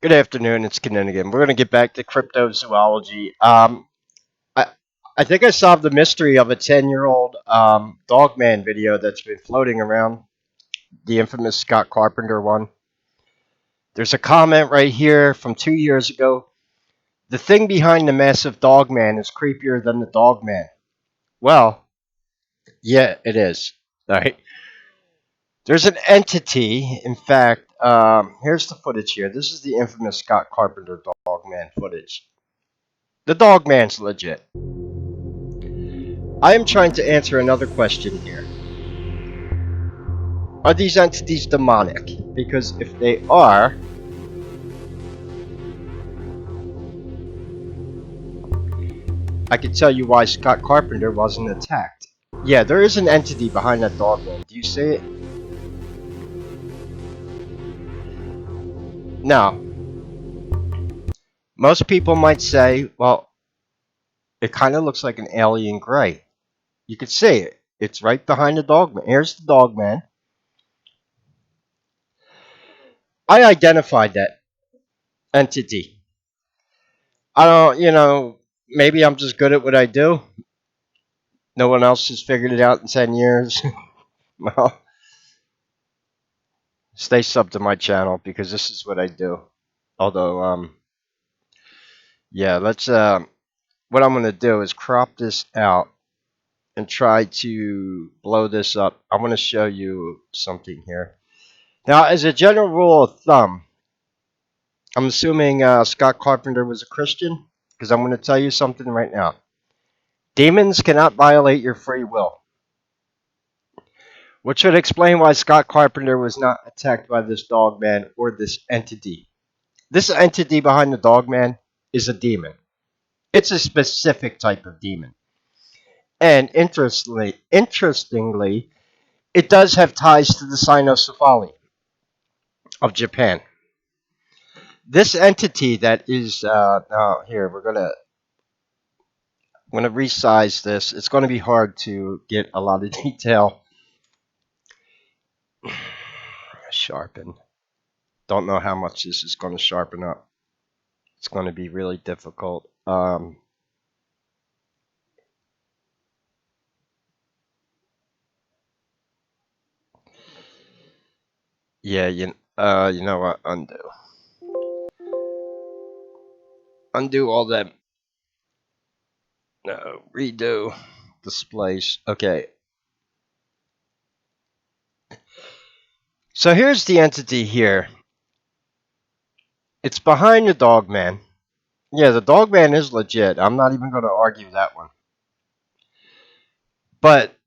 Good afternoon, it's Kinninigan. We're going to get back to cryptozoology. I, I think I solved the mystery of a 10-year-old Dogman video that's been floating around, the infamous Scott Carpenter one. There's a comment right here from 2 years ago. The thing behind the massive Dogman is creepier than the Dogman. Well, yeah, it is. Right? There's an entity, in fact, here's the footage here. This is the infamous Scott Carpenter Dogman footage. The Dogman's legit. I am trying to answer another question here. Are these entities demonic? Because if they are, I can tell you why Scott Carpenter wasn't attacked. Yeah, there is an entity behind that Dogman. Do you see it? Now, most people might say, well, it kind of looks like an alien gray. You could see it. It's right behind the Dogman. Here's the Dogman. I identified that entity. I don't, maybe I'm just good at what I do. No one else has figured it out in 10 years. Well, stay sub to my channel because this is what I do. Although, yeah, what I'm going to do is crop this out and try to blow this up. I want to show you something here. Now, as a general rule of thumb, I'm assuming Scott Carpenter was a Christian because I'm going to tell you something right now. Demons cannot violate your free will, which would explain why Scott Carpenter was not attacked by this dogman or this entity. This entity behind the Dogman is a demon. It's a specific type of demon. And interestingly, it does have ties to the cynocephaly of Japan. This entity that is now here I'm gonna resize this. It's gonna be hard to get a lot of detail. Sharpen. Don't know how much this is going to sharpen up. It's going to be really difficult. Yeah, you know what? Undo all that. No, redo displays. Okay. So here's the entity here. It's behind the Dogman. Yeah, the Dogman is legit. I'm not even going to argue that one. But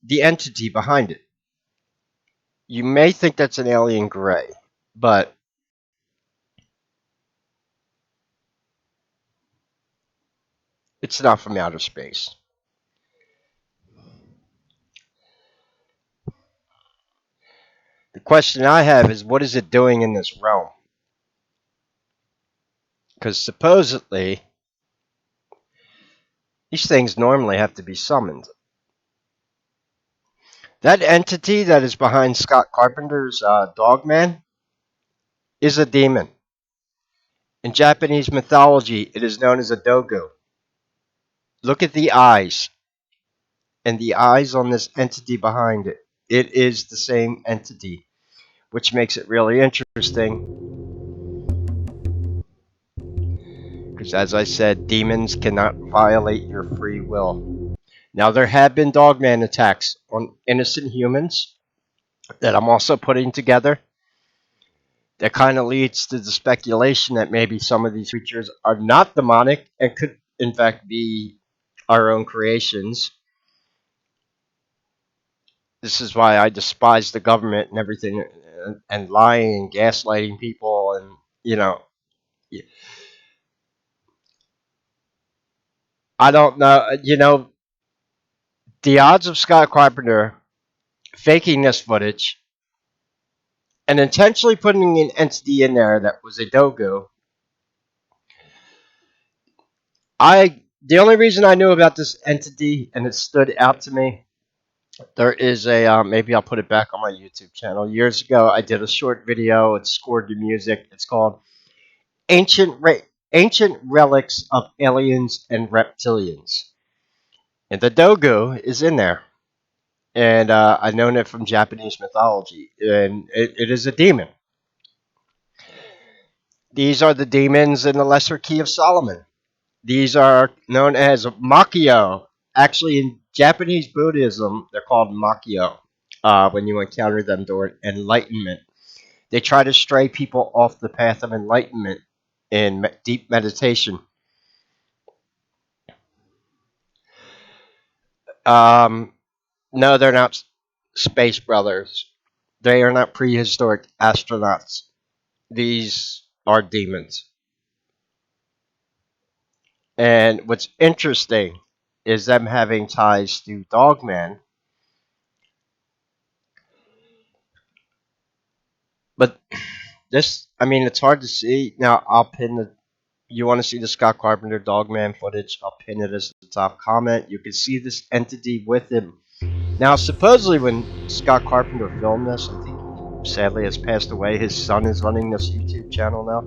the entity behind it. You may think that's an alien gray, but it's not from outer space. The question I have is, what is it doing in this realm? Because supposedly, these things normally have to be summoned. That entity that is behind Scott Carpenter's Dogman is a demon. In Japanese mythology, it is known as a dogu. Look at the eyes, and the eyes on this entity behind it. It is the same entity, which makes it really interesting. Because as I said, demons cannot violate your free will. Now, there have been Dogman attacks on innocent humans that I'm also putting together. That kind of leads to the speculation that maybe some of these creatures are not demonic and could, in fact, be our own creations. This is why I despise the government and everything, and lying and gaslighting people, and I don't know. The odds of Scott Carpenter faking this footage and intentionally putting an entity in there that was a dogu. The only reason I knew about this entity and it stood out to me, there is a maybe I'll put it back on my YouTube channel. Years ago, I did a short video. It scored the music. It's called ancient ra- ancient relics of aliens and reptilians. And the dogo is in there. And I've known it from Japanese mythology. And it is a demon. These are the demons in the Lesser Key of Solomon. These are known as Makio. Actually, in Japanese Buddhism, they're called Makio when you encounter them during enlightenment. They try to stray people off the path of enlightenment in deep meditation. Um, no, they're not space brothers. They are not prehistoric astronauts. These are demons. And what's interesting is them having ties to Dogman. But this, I mean, it's hard to see. Now, I'll pin the. You want to see the Scott Carpenter Dogman footage? I'll pin it as the top comment. You can see this entity with him. Now, supposedly, when Scott Carpenter filmed this, I think sadly has passed away. His son is running this YouTube channel now.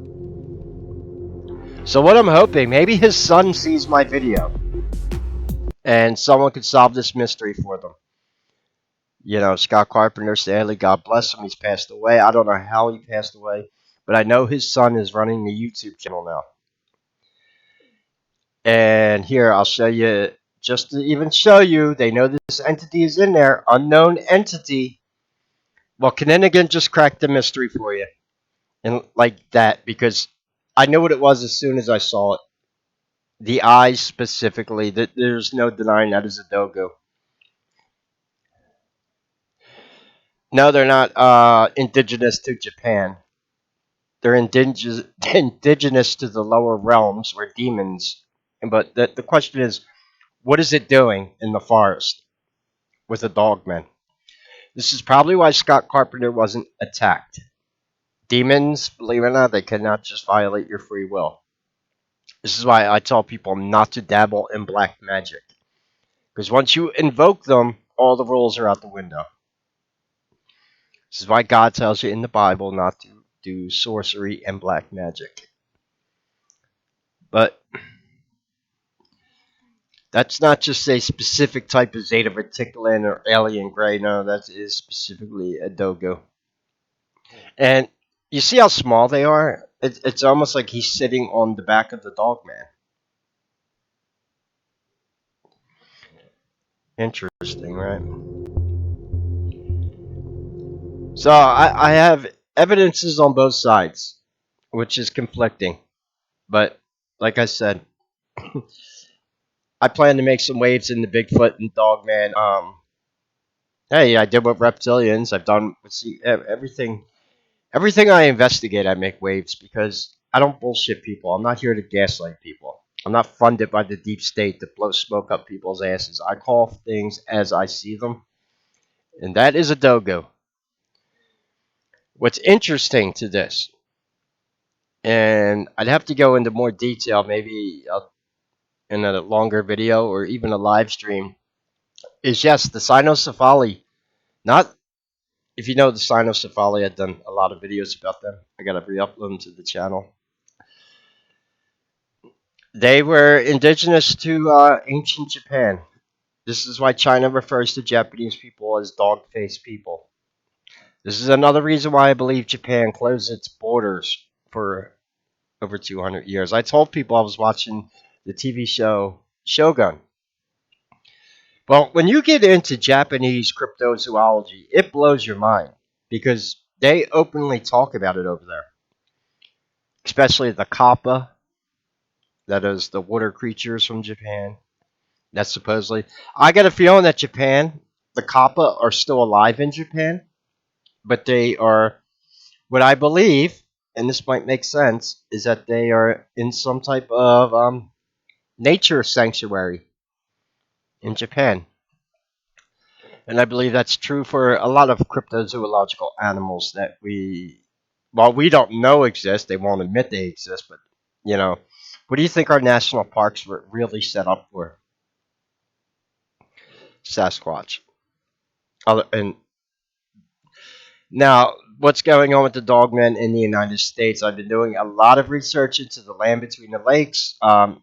So, what I'm hoping, maybe his son sees my video and someone could solve this mystery for them. You know, Scott Carpenter, sadly, God bless him, he's passed away. I don't know how he passed away, but I know his son is running the YouTube channel now. And here, I'll show you, just to even show you, they know this entity is in there, unknown entity. Well, Kinninigan just cracked the mystery for you. And like that, because I knew what it was as soon as I saw it. The eyes specifically, there's no denying that is a dogo. No, they're not indigenous to Japan. They're indigenous to the lower realms where demons. But the question is, what is it doing in the forest with a dogman? This is probably why Scott Carpenter wasn't attacked. Demons, believe it or not, they cannot just violate your free will. This is why I tell people not to dabble in black magic. Because once you invoke them, all the rules are out the window. This is why God tells you in the Bible not to do sorcery and black magic. But that's not just a specific type of Zeta Reticulan or alien gray. No, that is specifically a dogo. And you see how small they are? It's almost like he's sitting on the back of the dogman. Interesting, right? So I have evidences on both sides, which is conflicting. But like I said, I plan to make some waves in the Bigfoot and Dogman. Hey, I did with reptilians. I've done see everything. Everything I investigate, I make waves because I don't bullshit people. I'm not here to gaslight people. I'm not funded by the deep state to blow smoke up people's asses. I call things as I see them, and that is a dogo. What's interesting to this, and I'd have to go into more detail, maybe in a longer video or even a live stream, is yes, the cynocephaly. Not if you know the cynocephaly, I've done a lot of videos about them. I gotta re-upload them to the channel. They were indigenous to ancient Japan. This is why China refers to Japanese people as dog-faced people. This is another reason why I believe Japan closed its borders for over 200 years. I told people I was watching the TV show Shogun. Well, when you get into Japanese cryptozoology, it blows your mind because they openly talk about it over there, especially the kappa, that is the water creatures from Japan. That's supposedly. I got a feeling that Japan, the kappa, are still alive in Japan, but they are, what I believe, and this might make sense, is that they are in some type of nature sanctuary in Japan. And I believe that's true for a lot of cryptozoological animals that well, we don't know exist. They won't admit they exist, but, you know, what do you think our national parks were really set up for? Sasquatch. And now, what's going on with the dogmen in the United States. I've been doing a lot of research into the land between the lakes. I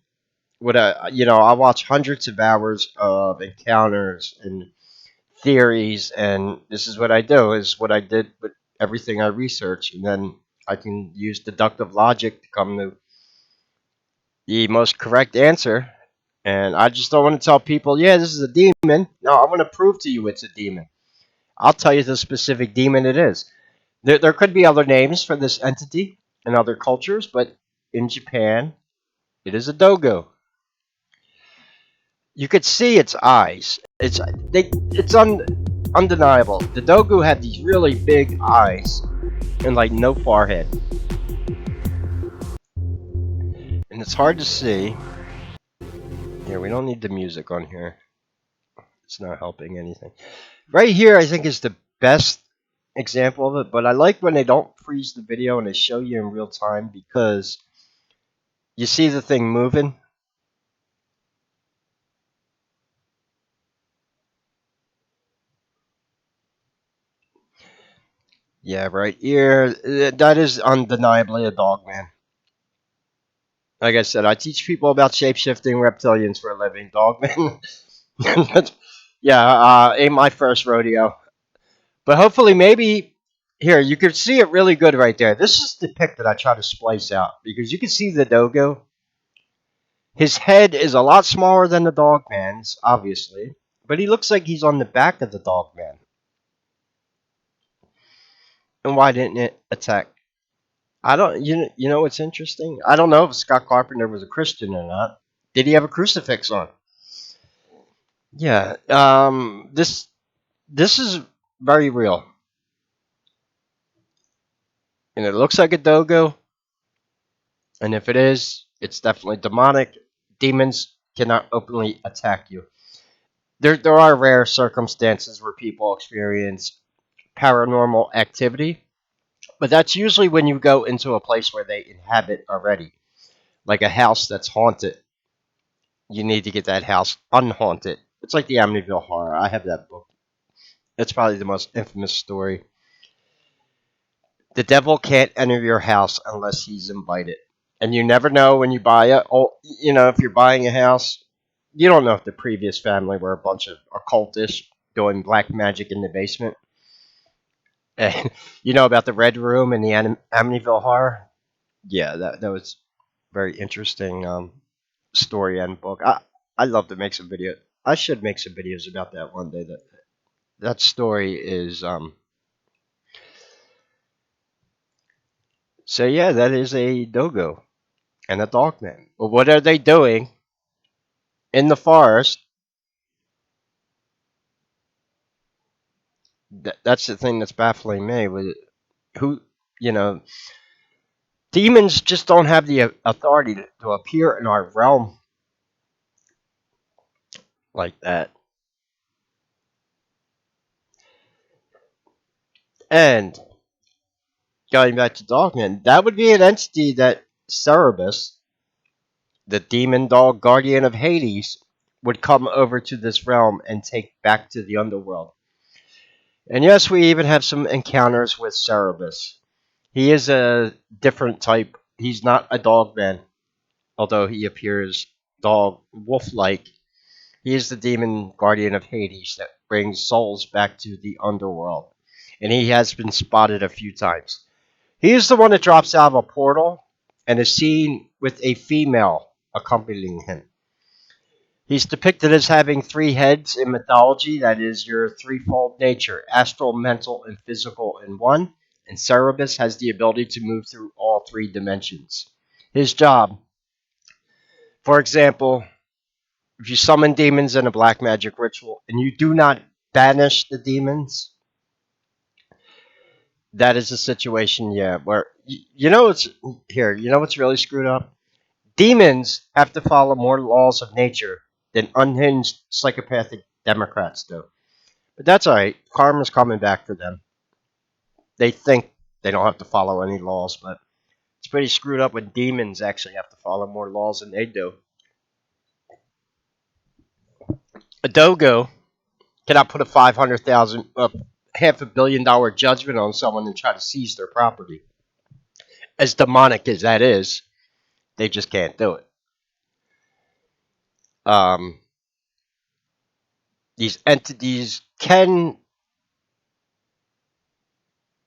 watch hundreds of hours of encounters and theories, and this is what I do. Is what I did with everything I research, and then I can use deductive logic to come to the most correct answer. And I just don't want to tell people, yeah, this is a demon. No, I want to prove to you it's a demon. I'll tell you the specific demon it is. There could be other names for this entity in other cultures, but in Japan, it is a dogo. You could see its eyes. Undeniable. The dogo had these really big eyes and like no forehead, and it's hard to see. Here, we don't need the music on here. It's not helping anything. Right here, I think is the best example of it, but I like when they don't freeze the video and they show you in real time because you see the thing moving. Yeah, right here. That is undeniably a dog, man. Like I said, I teach people about shapeshifting reptilians for a living. Dog, man. Yeah, ain't my first rodeo. But hopefully, maybe here you can see it really good right there. This is the pic that I try to splice out because you can see the dogo. His head is a lot smaller than the dog man's, obviously, but he looks like he's on the back of the dog man. And why didn't it attack? I don't. You know what's interesting? I don't know if Scott Carpenter was a Christian or not. Did he have a crucifix on? Yeah. This is very real, and it looks like a dogo. And if it is, it's definitely demonic. Demons cannot openly attack you. There are rare circumstances where people experience paranormal activity, but that's usually when you go into a place where they inhabit already, like a house that's haunted. You need to get that house unhaunted. It's like the Amityville Horror. I have that book. It's probably the most infamous story. The devil can't enter your house unless he's invited. And you never know when you buy it. Oh, if you're buying a house, you don't know if the previous family were a bunch of occultists doing black magic in the basement. And you know about the Red Room and the Amityville Horror? Yeah, that was very interesting story and book. I love to make some video. I should make some videos about that one day. That story is so yeah, that is a dogo and a dogman. Well, what are they doing in the forest? That's the thing that's baffling me. With who, you know, demons just don't have the authority to appear in our realm like that. And going back to Dogman, that would be an entity that Cerberus, the demon dog guardian of Hades, would come over to this realm and take back to the underworld. And yes, we even have some encounters with Cerberus. He is a different type. He's not a dog man, although he appears dog wolf like. He is the demon guardian of Hades that brings souls back to the underworld. And he has been spotted a few times. He is the one that drops out of a portal and is seen with a female accompanying him. He's depicted as having three heads in mythology, that is, your threefold nature astral, mental, and physical in one. And Cerberus has the ability to move through all three dimensions. His job, for example, if you summon demons in a black magic ritual and you do not banish the demons, that is a situation, yeah, where it's here. You know what's really screwed up? Demons have to follow more laws of nature than unhinged psychopathic Democrats do. But that's all right. Karma's coming back for them. They think they don't have to follow any laws, but it's pretty screwed up when demons actually have to follow more laws than they do. A dogo cannot put a 500,000 up. $500 million judgment on someone and try to seize their property. As demonic as that is, they just can't do it. Um, these entities can,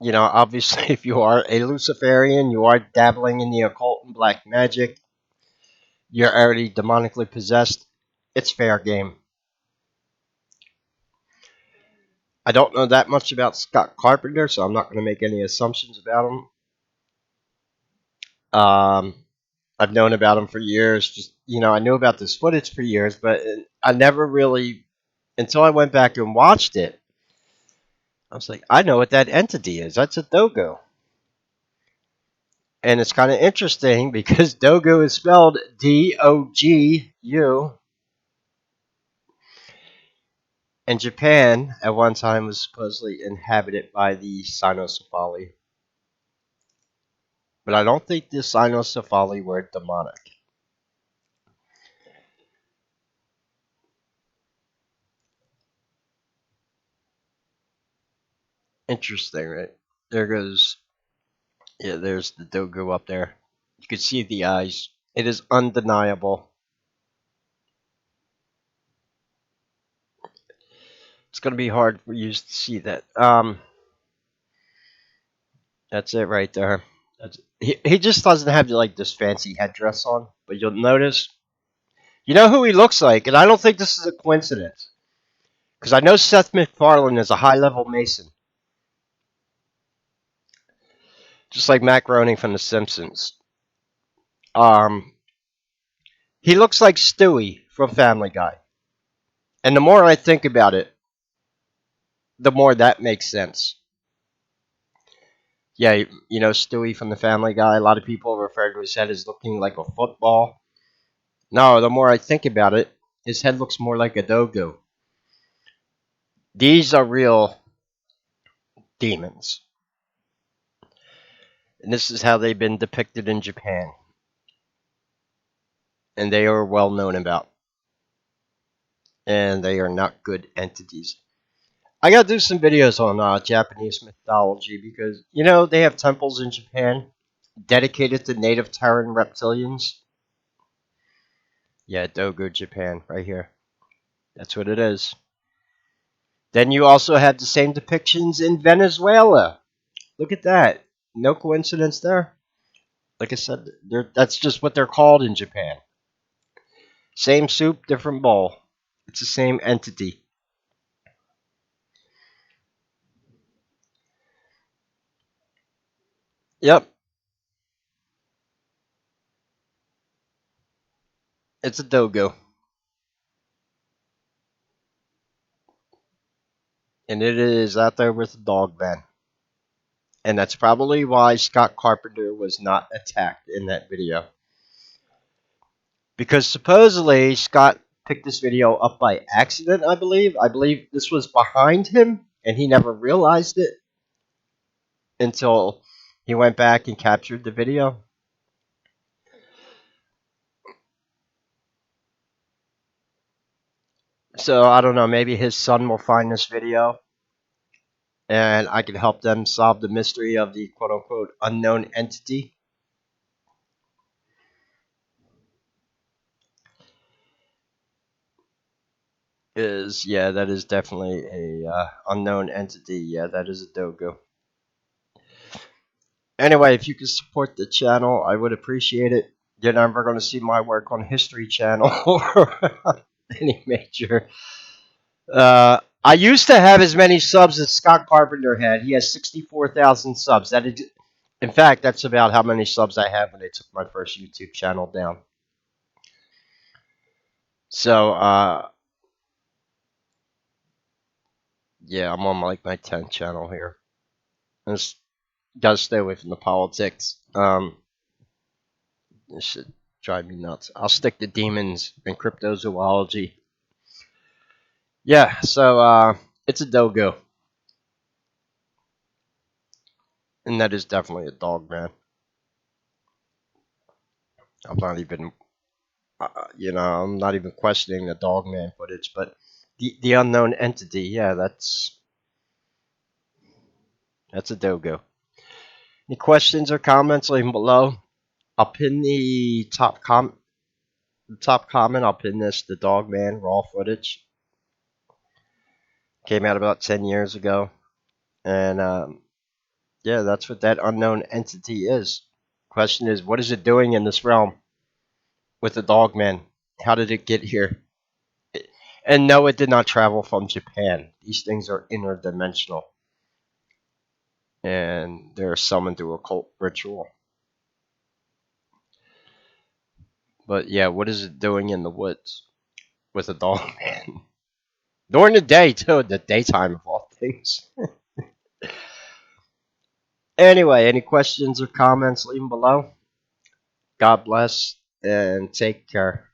obviously, if you are a Luciferian, you are dabbling in the occult and black magic, you're already demonically possessed, it's fair game. I don't know that much about Scott Carpenter, so I'm not going to make any assumptions about him. I've known about him for years. I knew about this footage for years, but I never really, until I went back and watched it, I was like, I know what that entity is. That's a dogo. And it's kind of interesting because dogo is spelled Dogu. And Japan, at one time, was supposedly inhabited by the Cynocephali. But I don't think the Cynocephali were demonic. Interesting, right? There goes, yeah, there's the dogo up there. You can see the eyes. It is undeniable. It's going to be hard for you to see that. That's it right there. He just doesn't have like this fancy headdress on, but you'll notice. You know who he looks like, and I don't think this is a coincidence, because I know Seth MacFarlane is a high-level Mason, just like Matt Groening from The Simpsons. Um, he looks like Stewie from Family Guy, and the more I think about it, the more that makes sense. Yeah, Stewie from the Family Guy. A lot of people refer to his head as looking like a football. No, the more I think about it, his head looks more like a dogo. These are real demons. And this is how they've been depicted in Japan. And they are well known about. And they are not good entities. I gotta do some videos on Japanese mythology because, they have temples in Japan dedicated to native Terran reptilians. Yeah, Dogo Japan, right here. That's what it is. Then you also have the same depictions in Venezuela. Look at that. No coincidence there. Like I said, that's just what they're called in Japan. Same soup, different bowl. It's the same entity. Yep, it's a dogo. And it is out there with the Dogman. And that's probably why Scott Carpenter was not attacked in that video. Because supposedly Scott picked this video up by accident, I believe. I believe this was behind him, and he never realized it until he went back and captured the video. So I don't know, maybe his son will find this video and I can help them solve the mystery of the quote unquote unknown entity. That is definitely a unknown entity. Yeah, that is a dogo. Anyway, if you could support the channel, I would appreciate it. You're never going to see my work on History Channel or any major. I used to have as many subs as Scott Carpenter had. He has 64,000 subs. In fact, that's about how many subs I had when they took my first YouTube channel down. So, yeah, I'm on like my 10th channel here. Just gotta stay away from the politics. This should drive me nuts. I'll stick to demons and cryptozoology. Yeah, so it's a dogo, and that is definitely a dog, man. I'm not even, I'm not even questioning the dog man footage, but the unknown entity, yeah, that's That's a dogo. Any questions or comments? Leave them below. I'll pin the top comment. I'll pin this. The Dogman raw footage came out about 10 years ago, and yeah, that's what that unknown entity is. Question is, what is it doing in this realm with the Dogman? How did it get here? And no, it did not travel from Japan. These things are interdimensional, and they're summoned through occult ritual. But yeah, what is it doing in the woods with a Dogman? During the day, too, the daytime of all things. Anyway, any questions or comments, leave them below. God bless and take care.